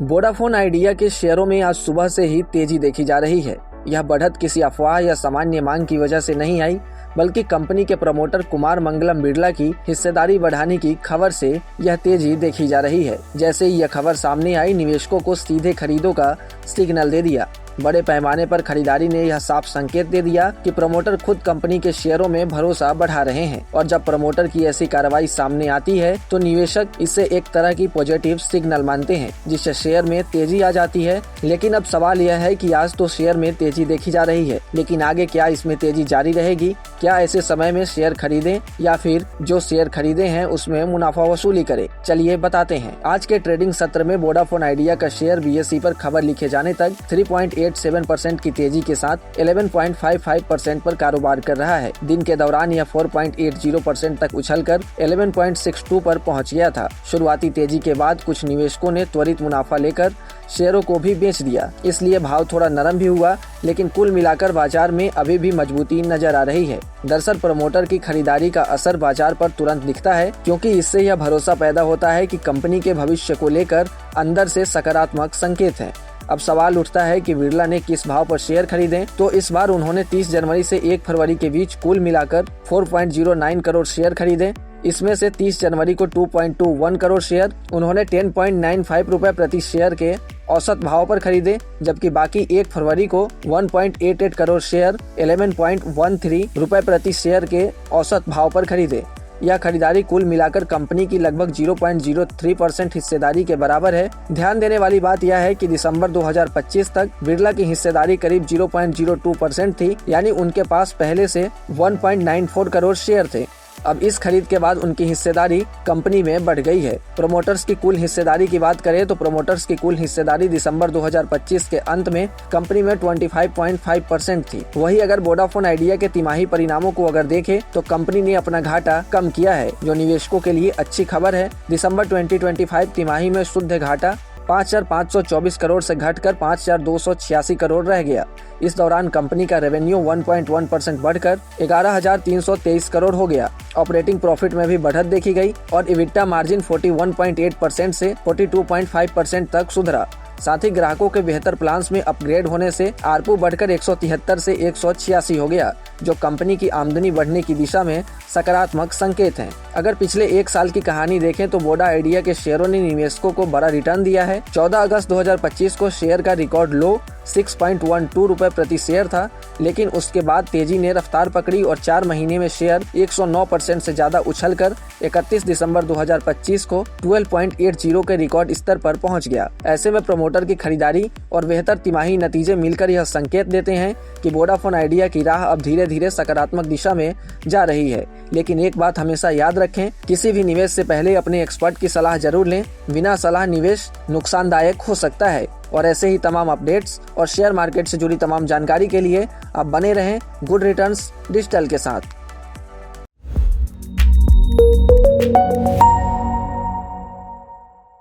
Vodafone idea के शेयरों में आज सुबह से ही तेजी देखी जा रही है। यह बढ़त किसी अफवाह या सामान्य मांग की वजह से नहीं आई, बल्कि कंपनी के प्रमोटर कुमार मंगलम बिरला की हिस्सेदारी बढ़ाने की खबर से यह तेजी देखी जा रही है। जैसे ही यह खबर सामने आई, निवेशकों को सीधे खरीदों का सिग्नल दे दिया। बड़े पैमाने पर खरीदारी ने यह साफ संकेत दे दिया कि प्रमोटर खुद कंपनी के शेयरों में भरोसा बढ़ा रहे हैं, और जब प्रमोटर की ऐसी कार्रवाई सामने आती है तो निवेशक इसे एक तरह की पॉजिटिव सिग्नल मानते हैं, जिससे शेयर में तेजी आ जाती है। लेकिन अब सवाल यह है कि आज तो शेयर में तेजी देखी जा रही है, लेकिन आगे क्या इसमें तेजी जारी रहेगी? क्या ऐसे समय में शेयर खरीदें या फिर जो शेयर खरीदे हैं उसमें मुनाफा वसूली करें? चलिए बताते हैं। आज के ट्रेडिंग सत्र में वोडाफोन आइडिया का शेयर BSE पर खबर लिखे जाने तक 3.87% की तेजी के साथ 11.55% पर कारोबार कर रहा है। दिन के दौरान यह 4.80% तक उछलकर 11.62 पर पहुंच गया था। शुरुआती तेजी के बाद कुछ निवेशकों ने त्वरित मुनाफा लेकर शेयरों को भी बेच दिया, इसलिए भाव थोड़ा नरम भी हुआ, लेकिन कुल मिलाकर बाजार में अभी भी मजबूती नजर आ रही है। दरअसल प्रमोटर की खरीदारी का असर बाजार पर तुरंत दिखता है, क्योंकि इससे यह भरोसा पैदा होता है कि कंपनी के भविष्य को लेकर अंदर से सकारात्मक संकेत हैं। अब सवाल उठता है कि बिरला ने किस भाव पर शेयर खरीदे। तो इस बार उन्होंने 30 जनवरी से 1 फरवरी के बीच कुल मिलाकर 4.09 करोड़ शेयर खरीदे। इसमें से 30 जनवरी को 2.21 करोड़ शेयर उन्होंने 10.95 रुपए प्रति शेयर के औसत भाव पर खरीदे, जबकि बाकी 1 फरवरी को 1.88 करोड़ शेयर 11.13 रुपए प्रति शेयर के औसत भाव पर खरीदे। यह खरीदारी कुल मिलाकर कंपनी की लगभग 0.03% हिस्सेदारी के बराबर है। ध्यान देने वाली बात यह है कि दिसंबर 2025 तक बिरला की हिस्सेदारी करीब 0.02% थी, यानी उनके पास पहले से 1.94 करोड़ शेयर थे। अब इस खरीद के बाद उनकी हिस्सेदारी कंपनी में बढ़ गई है। प्रमोटर्स की कुल हिस्सेदारी की बात करें तो प्रमोटर्स की कुल हिस्सेदारी दिसंबर 2025 के अंत में कंपनी में 25.5% थी। वहीं अगर वोडाफोन आइडिया के तिमाही परिणामों को अगर देखें तो कंपनी ने अपना घाटा कम किया है, जो निवेशकों के लिए अच्छी खबर है। दिसंबर 2025 तिमाही में शुद्ध घाटा 5,524 करोड़ से घटकर 5,286 करोड़ रह गया। इस दौरान कंपनी का रेवेन्यू 1.1% बढ़कर 11,323 करोड़ हो गया। ऑपरेटिंग प्रॉफिट में भी बढ़त देखी गई और इबिटा मार्जिन 41.8% से 42.5% तक सुधरा। साथ ही ग्राहकों के बेहतर प्लान्स में अपग्रेड होने से आरपू बढ़कर 173 से 186 हो गया, जो कंपनी की आमदनी बढ़ने की दिशा में सकारात्मक संकेत हैं। अगर पिछले 1 साल की कहानी देखें तो वोडा आइडिया के शेयरों ने निवेशकों को बड़ा रिटर्न दिया है। 14 अगस्त 2025 को शेयर का रिकॉर्ड लो 6.12 रुपए प्रति शेयर था, लेकिन उसके बाद तेजी ने रफ्तार पकड़ी और 4 महीने में शेयर 109% से ज्यादा उछलकर 31 दिसंबर 2025 को 12.80 के रिकॉर्ड स्तर पर पहुंच गया। ऐसे में प्रमोटर की खरीदारी और बेहतर तिमाही नतीजे मिलकर यह संकेत देते हैं कि वोडाफोन आइडिया की राह अब धीरे धीरे सकारात्मक दिशा में जा रही है। लेकिन एक बात हमेशा याद रखें, किसी भी निवेश से पहले अपने एक्सपर्ट की सलाह जरूर लें। बिना सलाह निवेश नुकसानदायक हो सकता है। और ऐसे ही तमाम अपडेट्स और शेयर मार्केट से जुड़ी तमाम जानकारी के लिए आप बने रहें गुड रिटर्न्स डिजिटल के साथ।